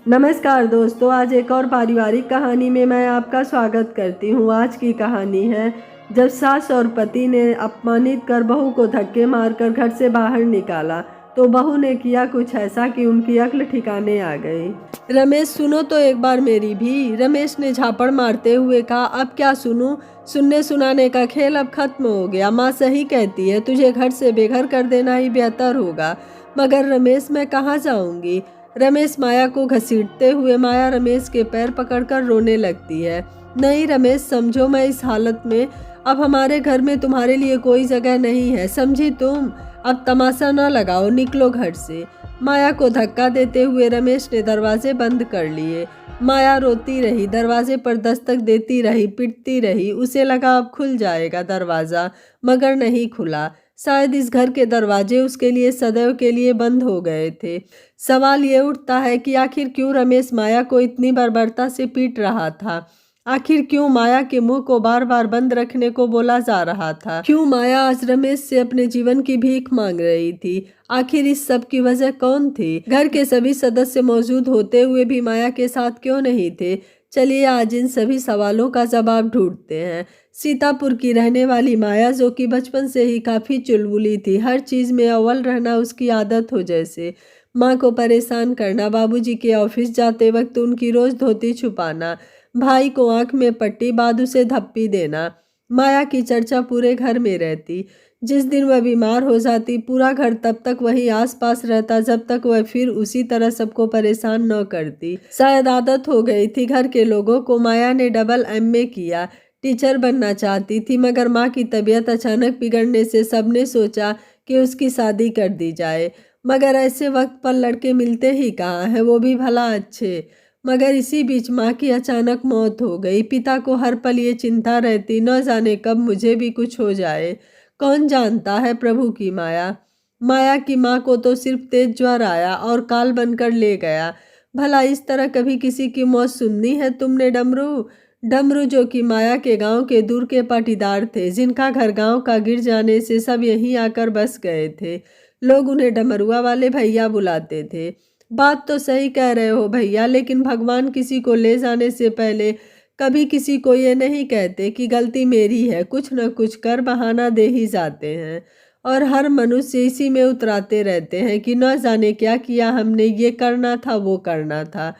नमस्कार दोस्तों, आज एक और पारिवारिक कहानी में मैं आपका स्वागत करती हूँ। आज की कहानी है जब सास और पति ने अपमानित कर बहू को धक्के मारकर घर से बाहर निकाला तो बहू ने किया कुछ ऐसा कि उनकी अक्ल ठिकाने आ गई। रमेश सुनो तो एक बार मेरी भी, रमेश ने झापड़ मारते हुए कहा। अब क्या सुनूं? सुनने सुनाने का खेल अब खत्म हो गया। माँ सही कहती है, तुझे घर से बेघर कर देना ही बेहतर होगा। मगर रमेश, मैं कहाँ जाऊंगी? रमेश माया को घसीटते हुए माया रमेश के पैर पकड़कर रोने लगती है। नहीं रमेश, समझो, मैं इस हालत में अब हमारे घर में तुम्हारे लिए कोई जगह नहीं है, समझी तुम? अब तमाशा न लगाओ, निकलो घर से। माया को धक्का देते हुए रमेश ने दरवाजे बंद कर लिए। माया रोती रही, दरवाजे पर दस्तक देती रही, पिटती रही। उसे लगा अब खुल जाएगा दरवाज़ा, मगर नहीं खुला। शायद इस घर के दरवाजे उसके लिए सदैव के लिए बंद हो गए थे। सवाल ये उठता है कि आखिर क्यों रमेश माया को इतनी बर्बरता से पीट रहा था? आखिर क्यों माया के मुंह को बार बार बंद रखने को बोला जा रहा था? क्यों माया आज रमेश से अपने जीवन की भीख मांग रही थी? आखिर इस सब की वजह कौन थी? घर के सभी सदस्य मौजूद होते हुए भी माया के साथ क्यों नहीं थे? चलिए आज इन सभी सवालों का जवाब ढूंढते हैं। सीतापुर की रहने वाली माया, जो कि बचपन से ही काफी चुलबुली थी, हर चीज में अव्वल रहना उसकी आदत हो जैसे। माँ को परेशान करना, बाबूजी के ऑफिस जाते वक्त उनकी रोज धोती छुपाना, भाई को आंख में पट्टी बाद उसे धप्पी देना। माया की चर्चा पूरे घर में रहती। जिस दिन वह बीमार हो जाती पूरा घर तब तक वही आसपास रहता जब तक वह फिर उसी तरह सबको परेशान न करती। शायद आदत हो गई थी घर के लोगों को। माया ने डबल एमए किया, टीचर बनना चाहती थी, मगर माँ की तबीयत अचानक बिगड़ने से सबने सोचा कि उसकी शादी कर दी जाए। मगर ऐसे वक्त पर लड़के मिलते ही कहाँ हैं, वो भी भला अच्छे। मगर इसी बीच माँ की अचानक मौत हो गई। पिता को हर पल ये चिंता रहती, न जाने कब मुझे भी कुछ हो जाए। कौन जानता है प्रभु की माया। माया की माँ को तो सिर्फ तेज ज्वर आया और काल बनकर ले गया। भला इस तरह कभी किसी की मौत सुननी है तुमने डमरू? डमरू जो कि माया के गांव के दूर के पाटीदार थे, जिनका घर गांव का गिर जाने से सब यहीं आकर बस गए थे। लोग उन्हें डमरुआ वाले भैया बुलाते थे। बात तो सही कह रहे हो भैया, लेकिन भगवान किसी को ले जाने से पहले कभी किसी को ये नहीं कहते कि गलती मेरी है। कुछ न कुछ कर बहाना दे ही जाते हैं और हर मनुष्य इसी में उतराते रहते हैं कि न जाने क्या किया हमने, ये करना था वो करना था।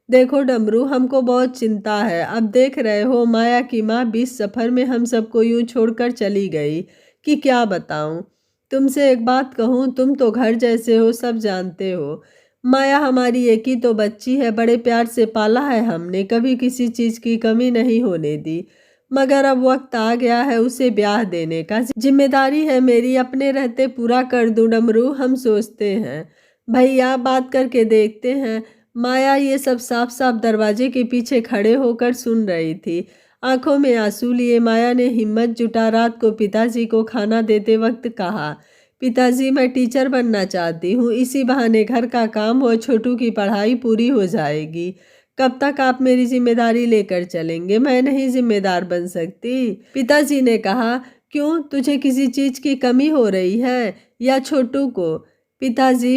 देखो डमरू, हमको बहुत चिंता है। अब देख रहे हो माया की माँ 20 सफर में हम सबको यूं छोड़कर चली गई कि क्या बताऊं। तुमसे एक बात कहूं, तुम तो घर जैसे हो, सब जानते हो। माया हमारी एक ही तो बच्ची है, बड़े प्यार से पाला है हमने, कभी किसी चीज की कमी नहीं होने दी। मगर अब वक्त आ गया है उसे ब्याह देने का। जिम्मेदारी है मेरी, अपने रहते पूरा कर दूं डमरू, हम सोचते हैं। भैया बात करके देखते हैं। माया ये सब साफ साफ दरवाजे के पीछे खड़े होकर सुन रही थी। आंखों में आंसू लिए माया ने हिम्मत जुटा रात को पिताजी को खाना देते वक्त कहा, पिताजी मैं टीचर बनना चाहती हूँ, इसी बहाने घर का काम और छोटू की पढ़ाई पूरी हो जाएगी। कब तक आप मेरी जिम्मेदारी लेकर चलेंगे? मैं नहीं जिम्मेदार बन सकती। पिताजी ने कहा, क्यों, तुझे किसी चीज की कमी हो रही है या छोटू को? पिताजी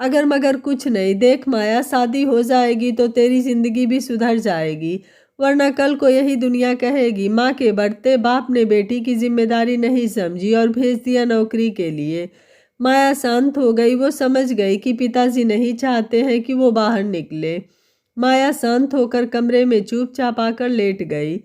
अगर मगर कुछ नहीं। देख माया, शादी हो जाएगी तो तेरी जिंदगी भी सुधर जाएगी, वरना कल को यही दुनिया कहेगी माँ के बढ़ते बाप ने बेटी की जिम्मेदारी नहीं समझी और भेज दिया नौकरी के लिए। माया शांत हो गई। वो समझ गई कि पिताजी नहीं चाहते हैं कि वो बाहर निकले। माया शांत होकर कमरे में चुपचाप आकर लेट गई।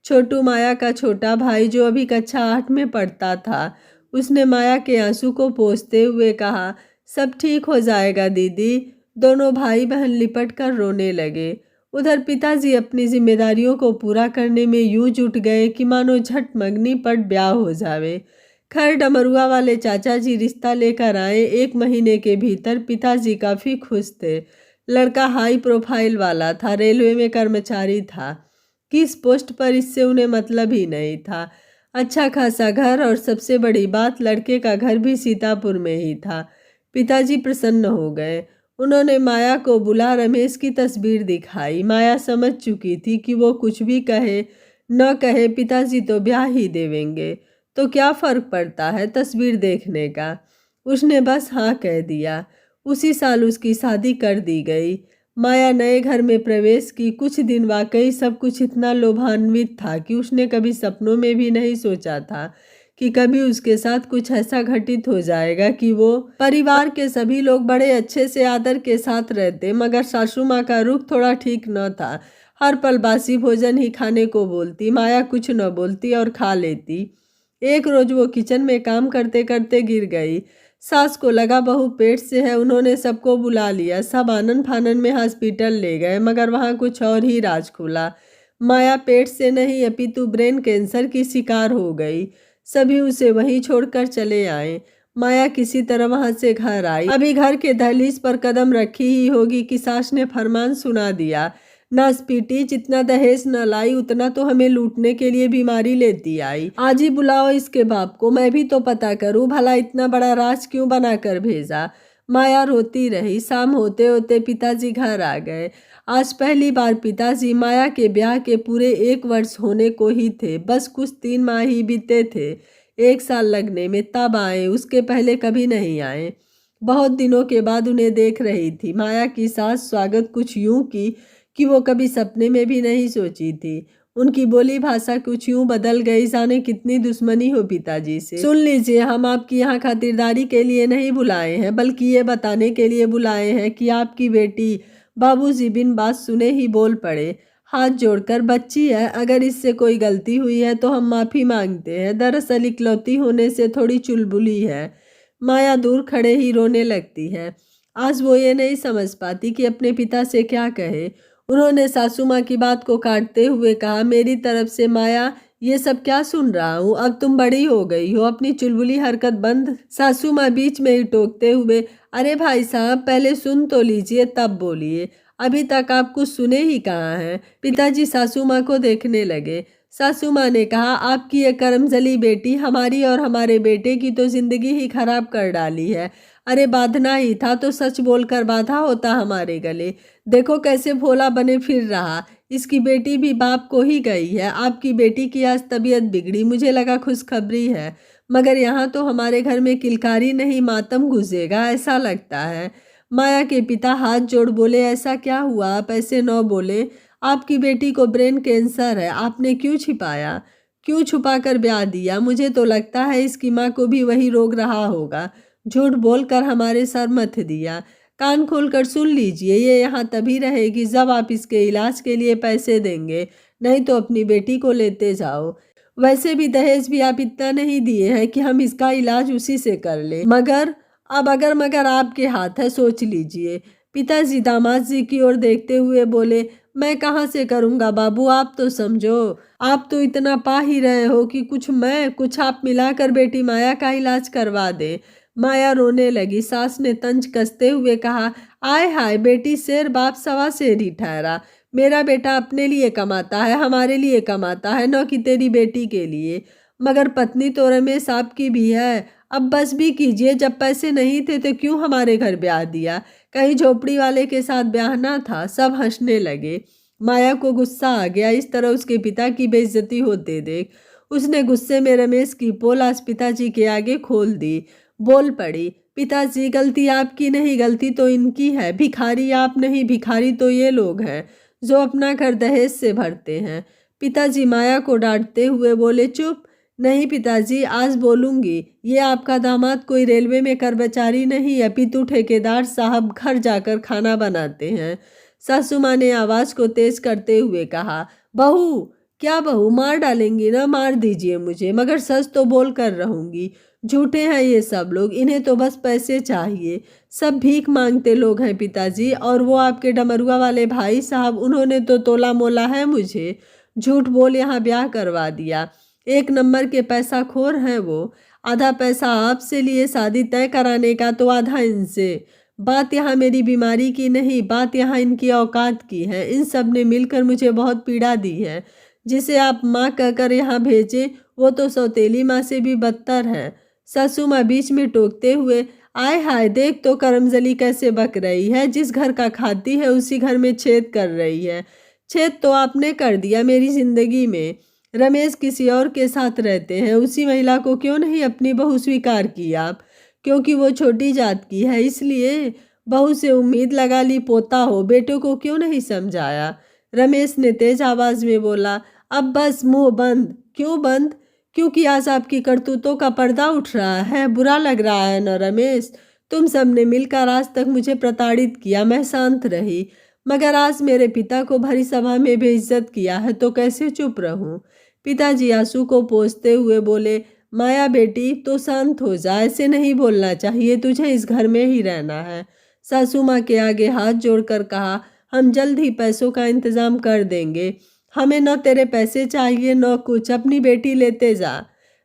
छोटू, माया का छोटा भाई जो अभी कक्षा 8 में पढ़ता था, उसने माया के आंसू को पोंछते हुए कहा, सब ठीक हो जाएगा दीदी। दोनों भाई बहन लिपट कर रोने लगे। उधर पिताजी अपनी जिम्मेदारियों को पूरा करने में यूं जुट गए कि मानो झट मंगनी पट ब्याह हो जावे। खैर डमरुआ वाले चाचा जी रिश्ता लेकर आए। 1 महीने के भीतर पिताजी काफी खुश थे। लड़का हाई प्रोफाइल वाला था, रेलवे में कर्मचारी था। किस पोस्ट पर इससे उन्हें मतलब ही नहीं था। अच्छा खासा घर और सबसे बड़ी बात, लड़के का घर भी सीतापुर में ही था। पिताजी प्रसन्न हो गए। उन्होंने माया को बुला रमेश की तस्वीर दिखाई। माया समझ चुकी थी कि वो कुछ भी कहे न कहे पिताजी तो ब्याह ही देवेंगे, तो क्या फर्क पड़ता है तस्वीर देखने का। उसने बस हाँ कह दिया। उसी साल उसकी शादी कर दी गई। माया नए घर में प्रवेश की कुछ दिन वाकई सब कुछ इतना लोभान्वित था कि उसने कभी सपनों में भी नहीं सोचा था कि कभी उसके साथ कुछ ऐसा घटित हो जाएगा कि वो परिवार के सभी लोग बड़े अच्छे से आदर के साथ रहते, मगर सासू माँ का रुख थोड़ा ठीक न था। हर पल बासी भोजन ही खाने को बोलती। माया कुछ न बोलती और खा लेती। एक रोज वो किचन में काम करते करते गिर गई। सास को लगा बहू पेट से है। उन्होंने सबको बुला लिया। सब आनन फानन में हॉस्पिटल ले गए, मगर वहां कुछ और ही राज खुला। माया पेट से नहीं अपितु ब्रेन कैंसर की शिकार हो गई। सभी उसे वहीं छोड़कर चले आए। माया किसी तरह वहां से घर आई। अभी घर के दहलीज पर कदम रखी ही होगी कि सास ने फरमान सुना दिया, नासपीटी जितना दहेज न लाई उतना तो हमें लूटने के लिए बीमारी लेती आई। आज ही बुलाओ इसके बाप को, मैं भी तो पता करूं भला इतना बड़ा राज क्यों बनाकर भेजा। माया रोती रही। शाम होते होते पिताजी घर आ गए। आज पहली बार पिताजी माया के ब्याह के पूरे 1 वर्ष होने को ही थे। बस कुछ 3 माह ही बीते थे 1 साल लगने में, तब आए। उसके पहले कभी नहीं आए। बहुत दिनों के बाद उन्हें देख रही थी। माया की सास स्वागत कुछ यूं की कि वो कभी सपने में भी नहीं सोची थी। उनकी बोली भाषा कुछ यूं बदल गई, जाने कितनी दुश्मनी हो पिताजी से। सुन लीजिए, हम आपकी यहाँ खातिरदारी के लिए नहीं बुलाए हैं, बल्कि ये बताने के लिए बुलाए हैं कि आपकी बेटी। बाबूजी बिन बात सुने ही बोल पड़े, हाथ जोड़कर, बच्ची है, अगर इससे कोई गलती हुई है तो हम माफ़ी मांगते हैं। दरअसल इकलौती होने से थोड़ी चुलबुली है। माया दूर खड़े ही रोने लगती है। आज वो ये नहीं समझ पाती कि अपने पिता से क्या कहे। उन्होंने सासू माँ की बात को काटते हुए कहा, मेरी तरफ से माया ये सब क्या सुन रहा हूँ। अब तुम बड़ी हो गई हो, अपनी चुलबुली हरकत बंद। सासू माँ बीच में ही टोकते हुए, अरे भाई साहब पहले सुन तो लीजिए तब बोलिए, अभी तक आप कुछ सुने ही कहाँ हैं। पिताजी सासू माँ को देखने लगे। सासू माँ ने कहा, आपकी ये करमजली बेटी हमारी और हमारे बेटे की तो जिंदगी ही खराब कर डाली है। अरे बांधना ही था तो सच बोलकर बांधा होता हमारे गले। देखो कैसे भोला बने फिर रहा। इसकी बेटी भी बाप को ही गई है। आपकी बेटी की आज तबीयत बिगड़ी, मुझे लगा खुशखबरी है, मगर यहाँ तो हमारे घर में किलकारी नहीं मातम गुजेगा ऐसा लगता है। माया के पिता हाथ जोड़ बोले, ऐसा क्या हुआ, आप ऐसे न बोले। आपकी बेटी को ब्रेन कैंसर है, आपने क्यों छिपाया, क्यों छुपा कर ब्याह दिया। मुझे तो लगता है इसकी माँ को भी वही रोग रहा होगा। झूठ बोलकर हमारे सर मत दिया। कान खोलकर सुन लीजिए, ये यहाँ तभी रहेगी जब आप इसके इलाज के लिए पैसे देंगे, नहीं तो अपनी बेटी को लेते जाओ। वैसे भी दहेज भी आप इतना नहीं दिए हैं कि हम इसका इलाज उसी से कर ले। मगर अब अगर मगर आपके हाथ है, सोच लीजिए। पिताजी दामाद जी की ओर देखते हुए बोले, मैं कहाँ से करूँगा बाबू, आप तो समझो। आप तो इतना पा ही रहे हो कि कुछ मैं कुछ आप मिलाकर बेटी माया का इलाज करवा दे। माया रोने लगी। सास ने तंज कसते हुए कहा, आय हाय बेटी शेर बाप सवा शेर ही ठहरा। मेरा बेटा अपने लिए कमाता है, हमारे लिए कमाता है, न कि तेरी बेटी के लिए। मगर पत्नी तो रमेश आपकी भी है। अब बस भी कीजिए, जब पैसे नहीं थे तो क्यों हमारे घर ब्याह दिया, कहीं झोपड़ी वाले के साथ ब्याह ना था। सब हंसने लगे। माया को गुस्सा आ गया इस तरह उसके पिता की बेइज्जती होते देख। उसने गुस्से में रमेश की पोल आज पिताजी के आगे खोल दी। बोल पड़ी, पिताजी गलती आपकी नहीं, गलती तो इनकी है। भिखारी आप नहीं, भिखारी तो ये लोग हैं जो अपना घर दहेज से भरते हैं। पिताजी माया को डांटते हुए बोले, चुप। नहीं पिताजी, आज बोलूंगी। ये आपका दामाद कोई रेलवे में कर्मचारी नहीं, अपितु ठेकेदार साहब घर जाकर खाना बनाते हैं। सासू माँ ने आवाज को तेज करते हुए कहा, बहू क्या बहू, मार डालेंगी ना, मार दीजिए मुझे, मगर सच तो बोल कर रहूंगी। झूठे हैं ये सब लोग, इन्हें तो बस पैसे चाहिए। सब भीख मांगते लोग हैं पिताजी। और वो आपके डमरुआ वाले भाई साहब, उन्होंने तो तोला मोला है मुझे। झूठ बोल यहाँ ब्याह करवा दिया। 1 नंबर के पैसा खोर हैं वो। आधा पैसा आपसे लिए शादी तय कराने का, तो आधा इनसे। बात यहाँ मेरी बीमारी की नहीं, बात यहाँ इनकी औकात की है। इन सब ने मिलकर मुझे बहुत पीड़ा दी है। जिसे आप माँ कहकर यहाँ भेजे, वो तो सौतेली माँ से भी बदतर है। सासू माँ बीच में टोकते हुए, आय हाय देख तो करमजली कैसे बक रही है। जिस घर का खाती है उसी घर में छेद कर रही है। छेद तो आपने कर दिया मेरी जिंदगी में। रमेश किसी और के साथ रहते हैं, उसी महिला को क्यों नहीं अपनी बहू स्वीकार की आप? क्योंकि वो छोटी जात की है इसलिए। बहू से उम्मीद लगा ली, पोता हो, बेटों को क्यों नहीं समझाया? रमेश ने तेज आवाज में बोला। अब बस, मुंह बंद। क्यों बंद? क्योंकि आज आपकी करतूतों का पर्दा उठ रहा है। बुरा लग रहा है न रमेश? तुम सबने मिलकर आज तक मुझे प्रताड़ित किया, मैं शांत रही, मगर आज मेरे पिता को भरी सभा में बेइज्जत किया है तो कैसे चुप रहूं? पिताजी आंसू को पोंछते हुए बोले, माया बेटी तो शांत हो जा, ऐसे नहीं बोलना चाहिए, तुझे इस घर में ही रहना है। सासू माँ के आगे हाथ जोड़कर कहा, हम जल्द ही पैसों का इंतजाम कर देंगे, हमें न तेरे पैसे चाहिए न कुछ, अपनी बेटी लेते जा।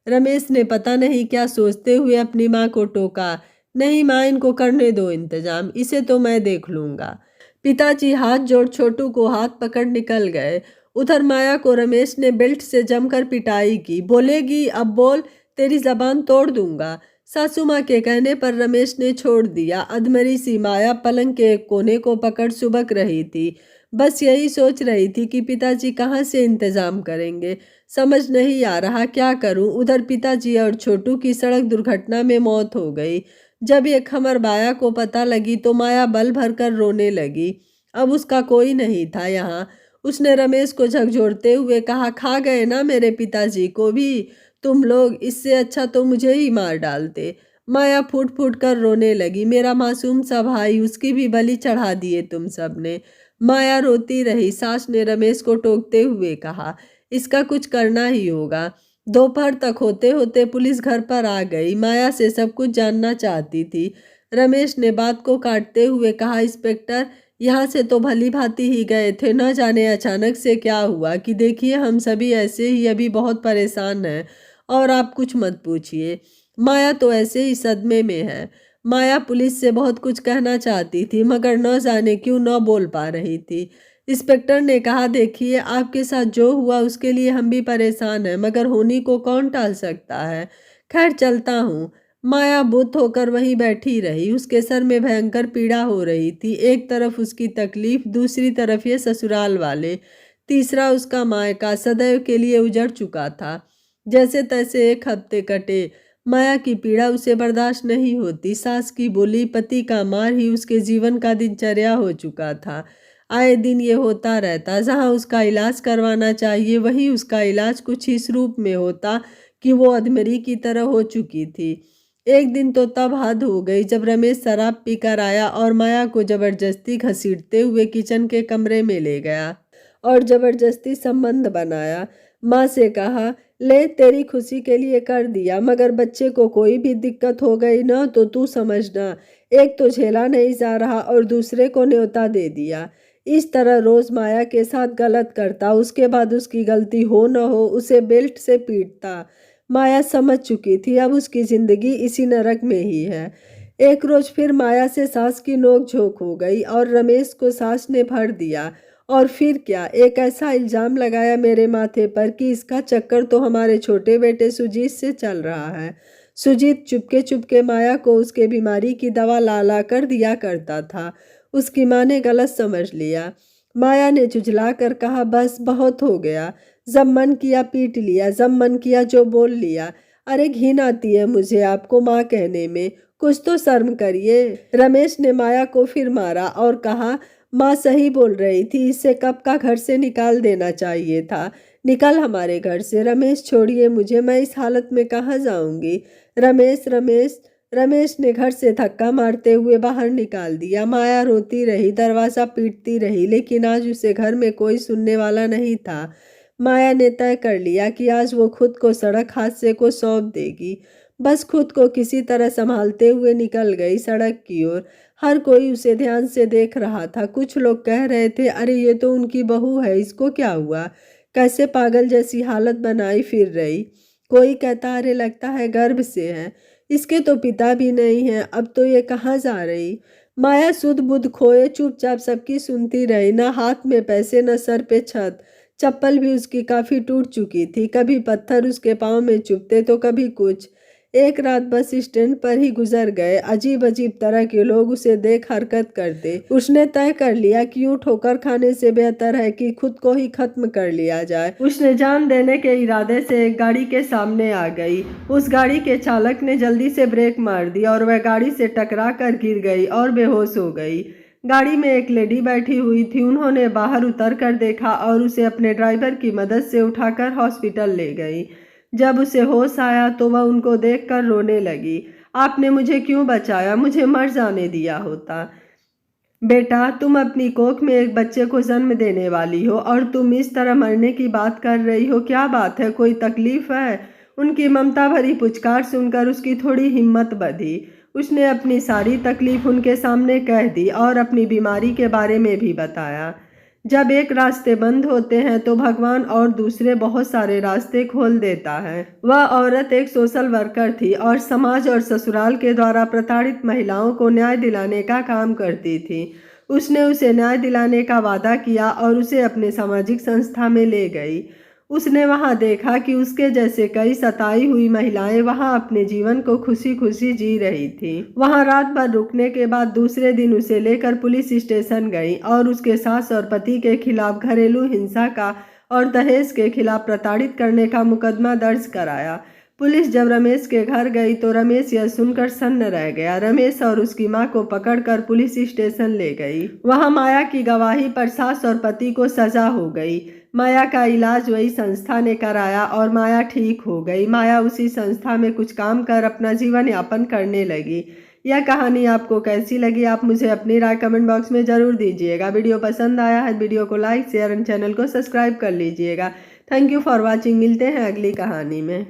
रमेश ने पता नहीं क्या सोचते हुए अपनी माँ को टोका, नहीं माँ, इनको करने दो इंतजाम, इसे तो मैं देख लूंगा। पिताजी हाथ जोड़ छोटू को हाथ पकड़ निकल गए। उधर माया को रमेश ने बेल्ट से जमकर पिटाई की। बोलेगी अब बोल, तेरी जबान तोड़ दूंगा। सासू माँ के कहने पर रमेश ने छोड़ दिया। अधमरी सी माया पलंग के एक कोने को पकड़ सुबक रही थी, बस यही सोच रही थी कि पिताजी कहाँ से इंतजाम करेंगे। समझ नहीं आ रहा क्या करूं। उधर पिताजी और छोटू की सड़क दुर्घटना में मौत हो गई। जब ये खबर माया को पता लगी तो माया बल भरकर रोने लगी। अब उसका कोई नहीं था यहाँ। उसने रमेश को झकझोरते हुए कहा, खा गए ना मेरे पिताजी को भी तुम लोग, इससे अच्छा तो मुझे ही मार डालते। माया फूट फूट कर रोने लगी, मेरा मासूम सा भाई, उसकी भी बलि चढ़ा दिए तुम सब ने। माया रोती रही। सास ने रमेश को टोकते हुए कहा, इसका कुछ करना ही होगा। दोपहर तक होते होते पुलिस घर पर आ गई। माया से सब कुछ जानना चाहती थी। रमेश ने बात को काटते हुए कहा, इंस्पेक्टर, यहाँ से तो भली भांति ही गए थे, न जाने अचानक से क्या हुआ कि देखिए हम सभी ऐसे ही अभी बहुत परेशान हैं, और आप कुछ मत पूछिए। माया तो ऐसे ही सदमे में है। माया पुलिस से बहुत कुछ कहना चाहती थी, मगर न जाने क्यों न बोल पा रही थी। इंस्पेक्टर ने कहा, देखिए आपके साथ जो हुआ उसके लिए हम भी परेशान हैं, मगर होनी को कौन टाल सकता है। खैर चलता हूँ। माया बुत होकर वहीं बैठी रही। उसके सर में भयंकर पीड़ा हो रही थी। एक तरफ उसकी तकलीफ, दूसरी तरफ ये ससुराल वाले, तीसरा उसका मायका सदैव के लिए उजड़ चुका था। जैसे तैसे एक हफ्ते कटे। माया की पीड़ा उसे बर्दाश्त नहीं होती। सास की बोली, पति का मार ही उसके जीवन का दिनचर्या हो चुका था। आए दिन ये होता रहता। जहाँ उसका इलाज करवाना चाहिए वहीं उसका इलाज कुछ इस रूप में होता कि वो अधमरी की तरह हो चुकी थी। एक दिन तो तब हद हो गई जब रमेश शराब पीकर आया और माया को जबरदस्ती घसीटते हुए किचन के कमरे में ले गया और जबरदस्ती संबंध बनाया। माँ से कहा, ले तेरी खुशी के लिए कर दिया, मगर बच्चे को कोई भी दिक्कत हो गई ना तो तू समझना, एक तो झेला नहीं जा रहा और दूसरे को न्योता दे दिया। इस तरह रोज माया के साथ गलत करता। उसके बाद उसकी गलती हो न हो उसे बेल्ट से पीटता। माया समझ चुकी थी अब उसकी जिंदगी इसी नरक में ही है। एक रोज फिर माया से सास की नोक झोंक हो गई और रमेश को सास ने भर दिया। और फिर क्या, एक ऐसा इल्जाम लगाया मेरे माथे पर कि इसका चक्कर तो हमारे छोटे बेटे सुजीत से चल रहा है। सुजीत चुपके चुपके माया को उसके बीमारी की दवा ला ला कर दिया करता था। उसकी माँ ने गलत समझ लिया। माया ने झुझला कर कहा, बस बहुत हो गया, जब मन किया पीट लिया, जब मन किया जो बोल लिया। अरे घिन आती है मुझे आपको माँ कहने में, कुछ तो शर्म करिए। रमेश ने माया को फिर मारा और कहा, माँ सही बोल रही थी, इसे कब का घर से निकाल देना चाहिए था। निकल हमारे घर से। रमेश छोड़िए मुझे, मैं इस हालत में कहाँ जाऊंगी। रमेश रमेश रमेश ने घर से धक्का मारते हुए बाहर निकाल दिया। माया रोती रही, दरवाज़ा पीटती रही, लेकिन आज उसे घर में कोई सुनने वाला नहीं था। माया ने तय कर लिया कि आज वो खुद को सड़क हादसे को सौंप देगी। बस खुद को किसी तरह संभालते हुए निकल गई सड़क की ओर। हर कोई उसे ध्यान से देख रहा था। कुछ लोग कह रहे थे, अरे ये तो उनकी बहू है, इसको क्या हुआ, कैसे पागल जैसी हालत बनाई फिर रही। कोई कहता, अरे लगता है गर्भ से है, इसके तो पिता भी नहीं है, अब तो ये कहाँ जा रही। माया सुध बुध खोए चुपचाप सबकी सुनती रही। न हाथ में पैसे, न सर पे छत। चप्पल भी उसकी काफ़ी टूट चुकी थी, कभी पत्थर उसके पाँव में चुभते तो कभी कुछ। एक रात बस स्टैंड पर ही गुजर गए। अजीब अजीब तरह के लोग उसे देख हरकत करते। उसने तय कर लिया कि यूं ठोकर खाने से बेहतर है कि खुद को ही खत्म कर लिया जाए। उसने जान देने के इरादे से एक गाड़ी के सामने आ गई। उस गाड़ी के चालक ने जल्दी से ब्रेक मार दी और वह गाड़ी से टकरा कर गिर गई और बेहोश हो गई। गाड़ी में एक लेडी बैठी हुई थी। उन्होंने बाहर उतर कर देखा और उसे अपने ड्राइवर की मदद से उठाकर हॉस्पिटल ले गई। जब उसे होश आया तो वह उनको देखकर रोने लगी। आपने मुझे क्यों बचाया? मुझे मर जाने दिया होता। बेटा, तुम अपनी कोख में एक बच्चे को जन्म देने वाली हो और तुम इस तरह मरने की बात कर रही हो। क्या बात है? कोई तकलीफ है? उनकी ममता भरी पुचकार सुनकर उसकी थोड़ी हिम्मत बढ़ी। उसने अपनी सारी तकलीफ उनके सामने कह दी और अपनी बीमारी के बारे में भी बताया। जब एक रास्ते बंद होते हैं तो भगवान और दूसरे बहुत सारे रास्ते खोल देता है। वह औरत एक सोशल वर्कर थी और समाज और ससुराल के द्वारा प्रताड़ित महिलाओं को न्याय दिलाने का काम करती थी। उसने उसे न्याय दिलाने का वादा किया और उसे अपने सामाजिक संस्था में ले गई। उसने वहां देखा कि उसके जैसे कई सताई हुई महिलाएं वहां अपने जीवन को खुशी खुशी जी रही थी। वहां रात भर रुकने के बाद दूसरे दिन उसे लेकर पुलिस स्टेशन गई और उसके सास और पति के खिलाफ घरेलू हिंसा का और दहेज के खिलाफ प्रताड़ित करने का मुकदमा दर्ज कराया। पुलिस जब रमेश के घर गई तो रमेश यह सुनकर सन्न रह गया। रमेश और उसकी मां को पकड़कर पुलिस स्टेशन ले गई। वहां माया की गवाही पर सास और पति को सजा हो गई। माया का इलाज वही संस्था ने कराया और माया ठीक हो गई। माया उसी संस्था में कुछ काम कर अपना जीवन यापन करने लगी। यह कहानी आपको कैसी लगी? आप मुझे अपनी राय कमेंट बॉक्स में जरूर दीजिएगा। वीडियो पसंद आया है वीडियो को लाइक शेयर एंड चैनल को सब्सक्राइब कर लीजिएगा। Thank you for watching. मिलते हैं अगली कहानी में।